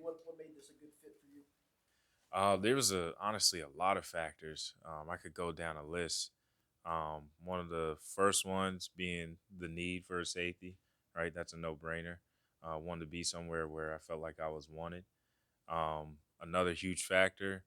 what made this a good fit for you? There was honestly a lot of factors. I could go down a list. One of the first ones being the need for a safety, right? That's a no-brainer. Wanted to be somewhere where I felt like I was wanted. Another huge factor,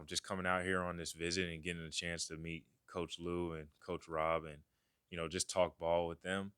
just coming out here on this visit and getting a chance to meet Coach Lou and Coach Rob, and just talk ball with them.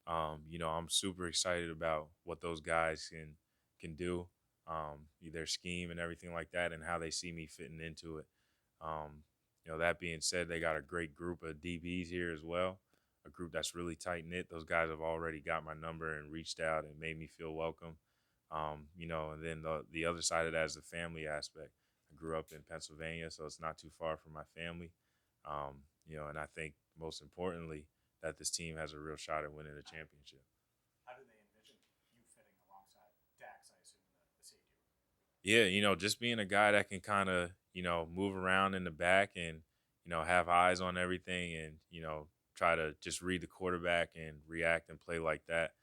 I'm super excited about what those guys can do, their scheme and everything like that, and how they see me fitting into it. That being said, they got a great group of DBs here as well, a group that's really tight knit. Those guys have already got my number and reached out and made me feel welcome. And then the other side of that is the family aspect. I grew up in Pennsylvania, so it's not too far from my family. And I think most importantly that this team has a real shot at winning the championship. How do they envision you fitting alongside Dax? I assume the safety room. Yeah, just being a guy that can kind of, move around in the back and, have eyes on everything and, try to just read the quarterback and react and play like that.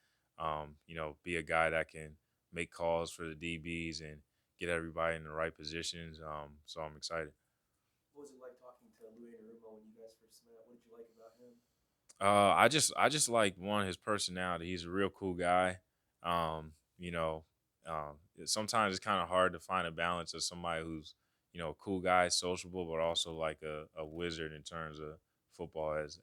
Be a guy that can make calls for the DBs and get everybody in the right positions. So I'm excited. What was it like talking to Louis Anarumo when you guys first met? What did you like about him? I just like one his personality. He's a real cool guy. Um, you know, Sometimes it's kind of hard to find a balance of somebody who's a cool guy, sociable, but also like a wizard in terms of football, as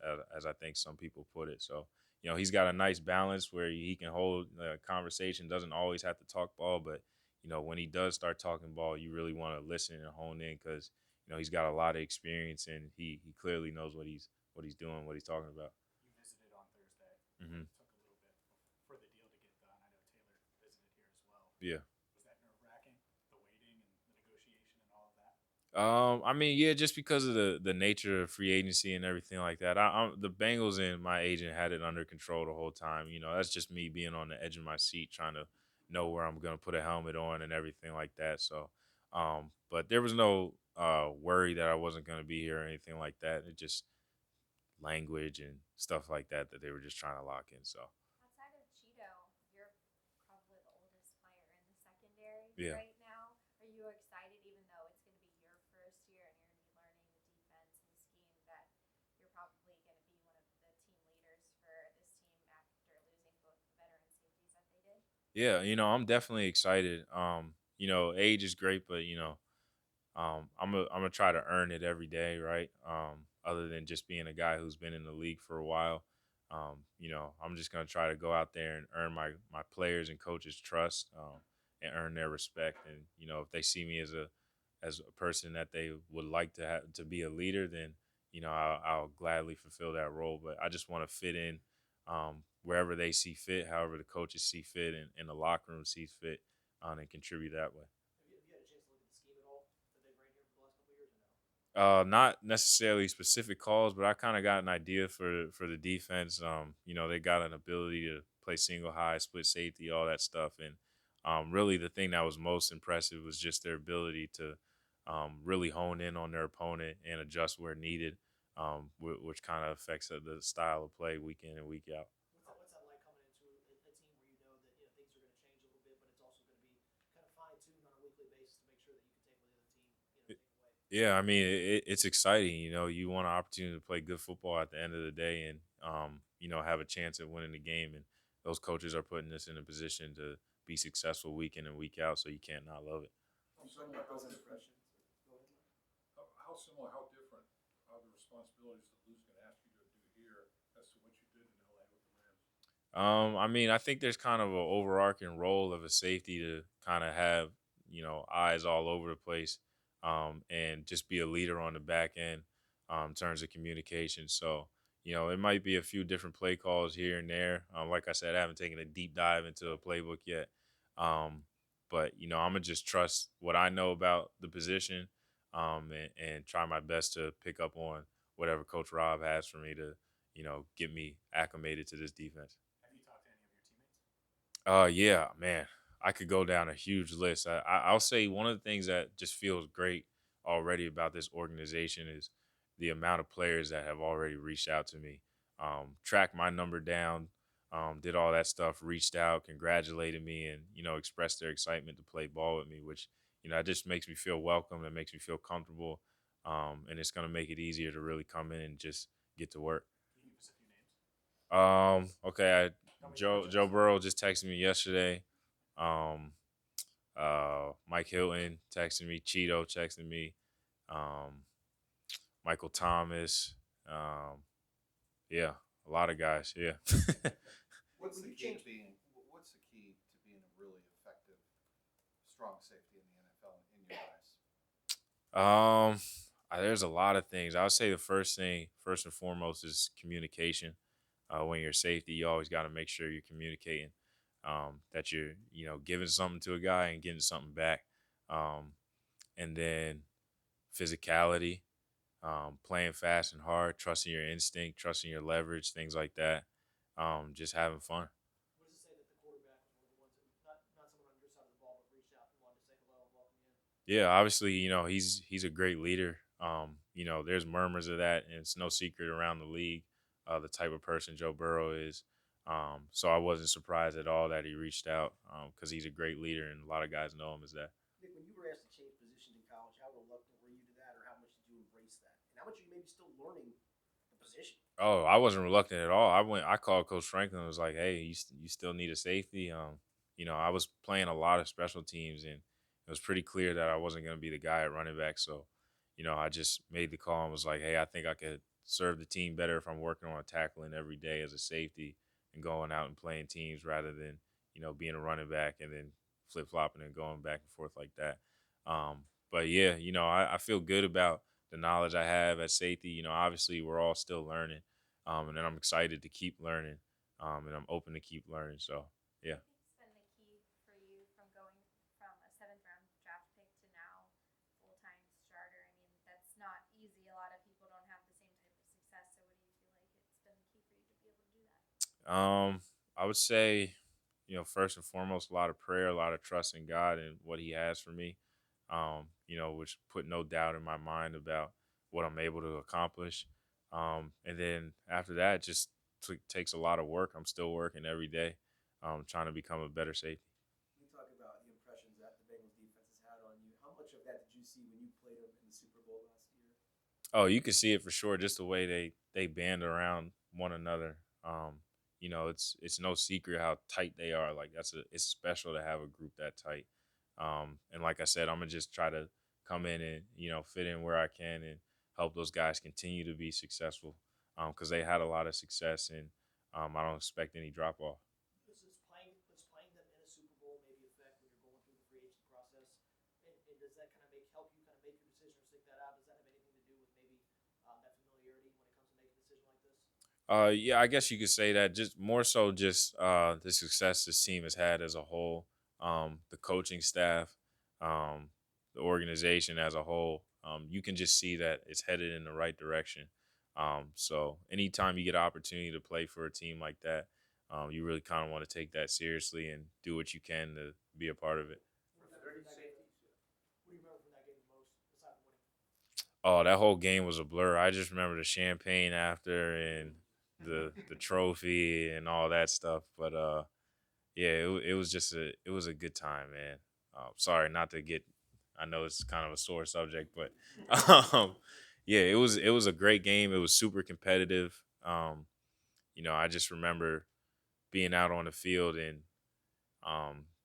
I think some people put it. So he's got a nice balance where he can hold a conversation. Doesn't always have to talk ball, but when he does start talking ball, you really want to listen and hone in because he's got a lot of experience and he clearly knows what he's doing, what he's talking about. You visited on Thursday. Hmm. Took a little bit for the deal to get done. I know Taylor visited here as well. Yeah. Was that nerve wracking? The waiting and the negotiation and all of that? I mean, yeah, just because of the nature of free agency and everything like that. The Bengals and my agent had it under control the whole time. That's just me being on the edge of my seat, trying to know where I'm gonna put a helmet on and everything like that. So, but there was no worry that I wasn't gonna be here or anything like that. It just language and stuff like that they were just trying to lock in. So, Outside of Cheeto, you're probably the oldest player in the secondary yeah. right now. Are you excited, even though it's going to be your first year and you're going to be learning the defense and the scheme, that you're probably going to be one of the team leaders for this team after losing both the veteran safeties that they did? Yeah, I'm definitely excited. Age is great, but I'm gonna try to earn it every day, right? Other than just being a guy who's been in the league for a while, I'm just gonna try to go out there and earn my players and coaches' trust, and earn their respect. And if they see me as a person that they would like to have to be a leader, then I'll gladly fulfill that role. But I just want to fit in, wherever they see fit, however the coaches see fit, and the locker room sees fit, and contribute that way. Have you had a chance to look at the scheme at all that they've ran here for the last couple of years or no? Not necessarily specific calls, but I kind of got an idea for the defense. They got an ability to play single high, split safety, all that stuff, and really the thing that was most impressive was just their ability to really hone in on their opponent and adjust where needed, which kind of affects the style of play week in and week out. What's that like coming into a team where you know that things are going to change a little bit, but it's also going to be kind of fine tuned on a weekly basis to make sure that you can take what the other team take away. Yeah, I mean it's exciting. You want an opportunity to play good football at the end of the day, and have a chance at winning the game. And those coaches are putting us in a position to be successful week in and week out. So you can't not love it. You talk about those impressions. Go ahead, Mike. How similar, how different are the responsibilities that Lou's going to ask you to do here as to what you did in LA with the Rams? I mean, I think there's kind of an overarching role of a safety to kind of have, eyes all over the place, and just be a leader on the back end, in terms of communication. So, it might be a few different play calls here and there. Like I said, I haven't taken a deep dive into a playbook yet. Um, but, I'm going to just trust what I know about the position, and try my best to pick up on whatever Coach Rob has for me to, get me acclimated to this defense. Have you talked to any of your teammates? Yeah, man, I could go down a huge list. I'll say one of the things that just feels great already about this organization is the amount of players that have already reached out to me, track my number down, did all that stuff, reached out, congratulated me, and expressed their excitement to play ball with me, which it just makes me feel welcome. It makes me feel comfortable, and it's gonna make it easier to really come in and just get to work. Can you give us a few names? Okay, Nobody Joe coaches. Burrow just texted me yesterday. Um, Mike Hilton texted me. Cheeto texted me. Um, Michael Thomas. Yeah, a lot of guys. Yeah. What's When the you key to change, being, what's the key to being a really effective, strong safety in the NFL in your eyes? There's a lot of things. I would say the first thing, first and foremost, is communication. When you're safety, you always got to make sure you're communicating. That you're, giving something to a guy and getting something back. Um, and then physicality, playing fast and hard, trusting your instinct, trusting your leverage, things like that. Just having fun. what does it say that the quarterback was one of the ones that not someone on your side of the ball, but reached out and wanted to say hello and welcome you in? Yeah, obviously, he's a great leader. There's murmurs of that, and it's no secret around the league, the type of person Joe Burrow is. So I wasn't surprised at all that he reached out because he's a great leader, and a lot of guys know him as that. Nick, when you were asked to change positions in college, how reluctant were you to that, or how much did you embrace that? And how much are you maybe still learning the position? Oh, I wasn't reluctant at all. I called Coach Franklin and was like, "Hey, you still need a safety." I was playing a lot of special teams, and it was pretty clear that I wasn't going to be the guy at running back. So, I just made the call and was like, "Hey, I think I could serve the team better if I'm working on tackling every day as a safety and going out and playing teams rather than being a running back and then flip flopping and going back and forth like that." But yeah, I feel good about the knowledge I have at safety. Obviously we're all still learning. And then I'm excited to keep learning, and I'm open to keep learning. So What yeah. do you think's been the key for you from going from a seventh round draft pick to now full time starter? I mean, that's not easy. A lot of people don't have the same type of success. So, what do you feel like it's been the key for you to be able to do that? I would say, first and foremost, a lot of prayer, a lot of trust in God and what He has for me. Which put no doubt in my mind about what I'm able to accomplish. And then after that, it just takes a lot of work. I'm still working every day, trying to become a better safety. We talk about the impressions that the Bengals defense has had on you. How much of that did you see when you played them in the Super Bowl last year? Oh, you can see it for sure. Just the way they band around one another. It's no secret how tight they are. Like it's special to have a group that tight. And like I said, I'm gonna just try to come in and fit in where I can and help those guys continue to be successful. Because they had a lot of success, and I don't expect any drop off. Does playing them in a Super Bowl maybe affect when you're going through the free agency process? And does that kind of help you kind of make your decision or stick that out? Does that have anything to do with maybe that familiarity when it comes to making a decision like this? Yeah, I guess you could say that. Just more so, just the success this team has had as a whole, the coaching staff, the organization as a whole. You can just see that it's headed in the right direction. So anytime you get an opportunity to play for a team like that, you really kind of want to take that seriously and do what you can to be a part of it. What do you remember from that game? What do you remember from that game the most, aside from winning? Oh, that whole game was a blur. I just remember the champagne after and the trophy and all that stuff. But yeah, it was just it was a good time, man. Sorry, not to get. I know it's kind of a sore subject, but yeah, it was a great game. It was super competitive. I just remember being out on the field and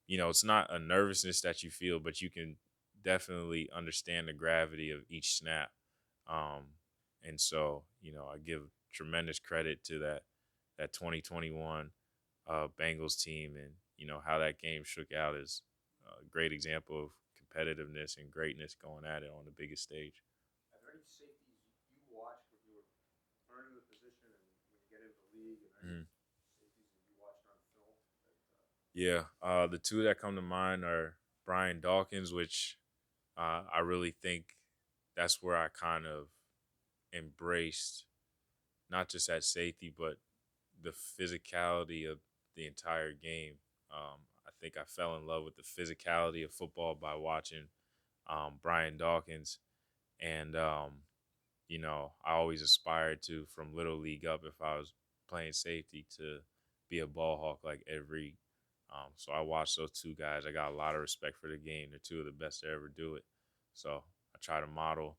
it's not a nervousness that you feel, but you can definitely understand the gravity of each snap. And so, I give tremendous credit to that 2021 Bengals team, and how that game shook out is a great example of competitiveness and greatness going at it on the biggest stage. Are there any safeties you watched when you were learning the position and when you get into the league, and any Mhm. safeties that you watched on film that Yeah, the two that come to mind are Brian Dawkins, which I really think that's where I kind of embraced not just at safety, but the physicality of the entire game. I think I fell in love with the physicality of football by watching Brian Dawkins, and I always aspired to from little league up if I was playing safety to be a ball hawk like every. So I watched those two guys. I got a lot of respect for the game. They're two of the best to ever do it. So I try to model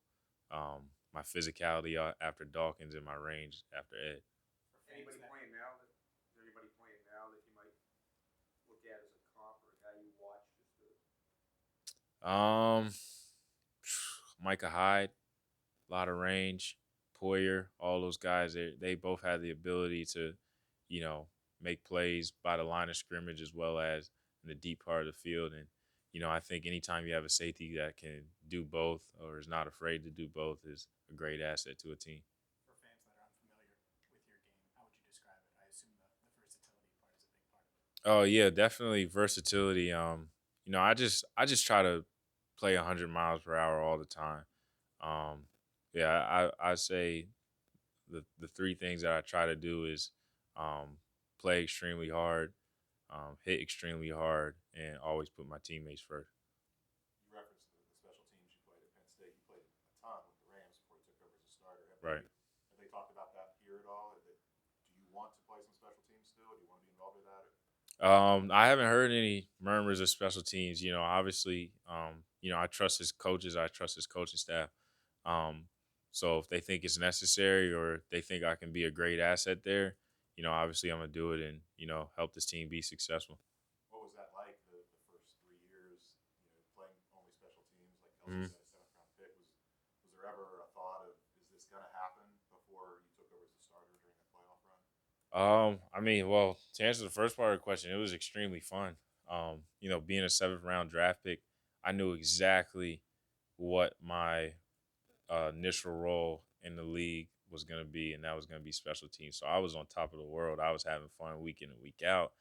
my physicality after Dawkins and my range after Ed. For fans Anybody that playing now that, is there anybody playing now that you might look at as a comp or a guy you watch just to? Um, Micah Hyde, a lot of range. Poyer, all those guys, they both have the ability to, you know, make plays by the line of scrimmage as well as in the deep part of the field. And, I think anytime you have a safety that can do both or is not afraid to do both is a great asset to a team. for fans that are unfamiliar with your game, how would you describe it? I assume the versatility part is a big part of it. Oh yeah, definitely versatility. I just try to play 100 miles per hour all the time. Yeah, I say the three things that I try to do is play extremely hard, hit extremely hard, and always put my teammates first. You referenced the special teams you played at Penn State. You played a ton with the Rams before you took over as a starter. Right. Have they talked about that here at all? Do you want to play some special teams still? Do you want to be involved with that? Or? I haven't heard any murmurs of special teams. Obviously, I trust his coaches. I trust his coaching staff. Um, so if they think it's necessary or they think I can be a great asset there, obviously I'm gonna do it and help this team be successful. What was that like the first 3 years? Playing only special teams, like Kelsey Mhm. said, a seventh round pick. Was there ever a thought of is this gonna happen before you took over as a starter during that playoff run? Well, to answer the first part of the question, it was extremely fun. Being a seventh round draft pick, I knew exactly what my initial role in the league was going to be, and that was going to be special teams. So I was on top of the world. I was having fun week in and week out.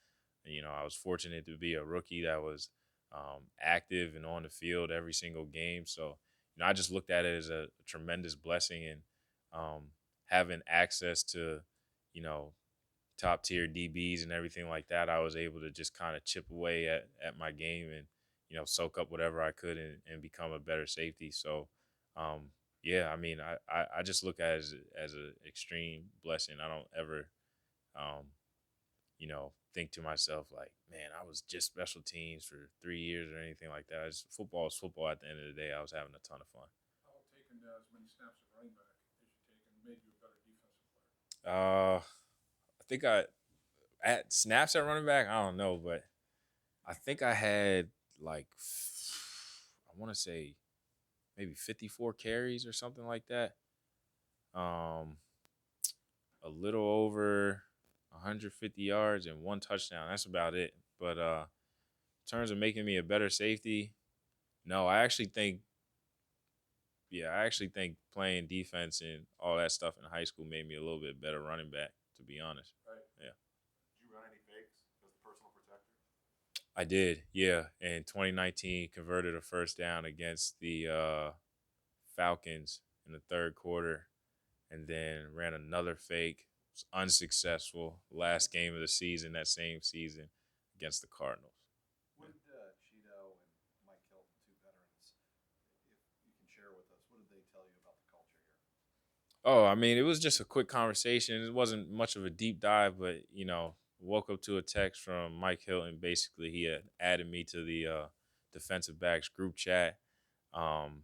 And, I was fortunate to be a rookie that was active and on the field every single game. So, I just looked at it as a tremendous blessing and having access to, you know, top tier DBs and everything like that. I was able to just kind of chip away at my game and, soak up whatever I could and become a better safety. So, yeah, I mean, I just look at it as an extreme blessing. I don't ever, um, think to myself like, man, I was just special teams for 3 years or anything like that. Football is football. At the end of the day, I was having a ton of fun. How taking as many snaps at running back as you taken made you a better defensive player? I think at snaps at running back, I don't know, but I think I had like I want to say maybe 54 carries or something like that. Um, a little over 150 yards and one touchdown. That's about it. But in terms of making me a better safety, no, I actually think playing defense and all that stuff in high school made me a little bit better running back, to be honest. Right. Yeah. Did you run any fakes as the personal protector? I did, yeah. In 2019, converted a first down against the Falcons in the third quarter, and then ran another fake. Was unsuccessful. Last game of the season, that same season, against the Cardinals. What did Cheeto and Mike Hilton, two veterans, if you can share with us, what did they tell you about the culture here? Oh, I mean, it was just a quick conversation. It wasn't much of a deep dive, but woke up to a text from Mike Hilton. Basically, he had added me to the defensive backs group chat. And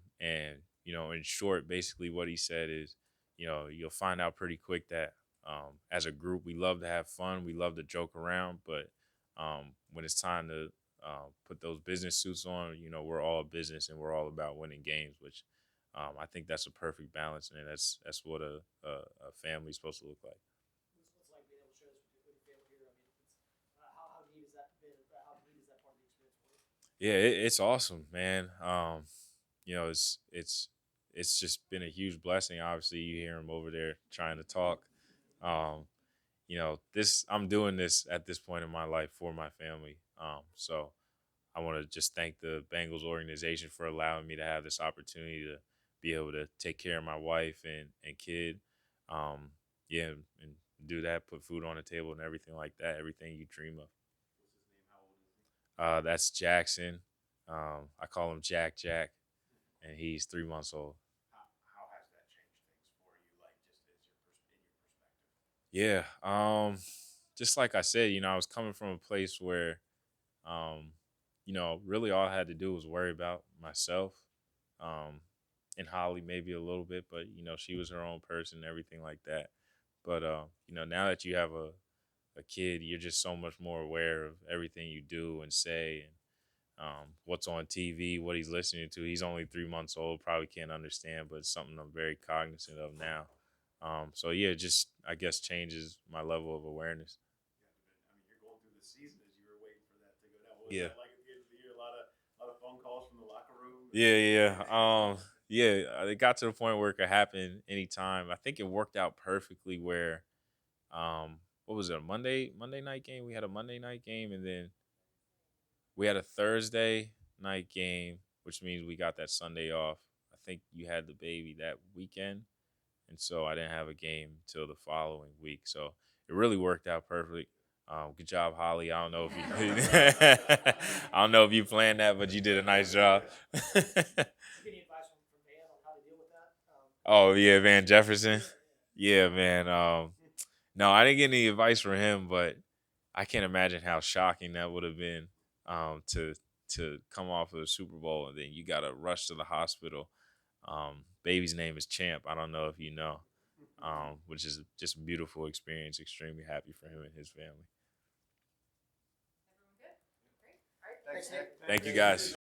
in short, basically what he said is, you'll find out pretty quick that as a group, we love to have fun, we love to joke around, but when it's time to put those business suits on, we're all business and we're all about winning games, which I think that's a perfect balance, and that's what a family's supposed to look like. What's like being able to share this with your family here? I mean, how neat has that been? How neat is that part of the experience for you? Yeah, it's awesome, man. It's just been a huge blessing. Obviously, you hear him over there trying to talk. Um, this I'm doing this at this point in my life for my family. So I want to just thank the Bengals organization for allowing me to have this opportunity to be able to take care of my wife and kid. Um, yeah, and do that, put food on the table and everything like that, everything you dream of. What's his name? How old is he? That's Jackson. I call him Jack Jack, and he's 3 months old. How has that changed things for you? Like just as in your perspective. Yeah. just like I said, I was coming from a place where, um, really all I had to do was worry about myself, um, and Holly maybe a little bit, but she was her own person and everything like that. But now that you have a kid, you're just so much more aware of everything you do and say, and what's on TV, what he's listening to. He's only 3 months old, probably can't understand, but it's something I'm very cognizant of now. So yeah, it just I guess changes my level of awareness. I mean, you're going through the season as you were waiting for that to go down. What was Yeah. that like at the end of the year? A lot of phone calls from the locker room. Yeah, yeah. Yeah, it got to the point where it could happen anytime. I think it worked out perfectly where what was it, a Monday night game? We had a Monday night game and then we had a Thursday night game, which means we got that Sunday off. I think you had the baby that weekend, and so I didn't have a game till the following week. So it really worked out perfect. Good job, Holly. I don't know if you, I don't know if you planned that, but you did a nice job. Did you get any advice from Dan on how to deal with that? Oh yeah, Van Yeah, Jefferson. yeah. Yeah, man. No, I didn't get any advice from him, but I can't imagine how shocking that would have been, to come off of the Super Bowl and then you got to rush to the hospital. Baby's name is Champ. I don't know if you know, which is just a beautiful experience. Extremely happy for him and his family. Everyone good? Great. All right. Thanks, Nick. Thank you, guys.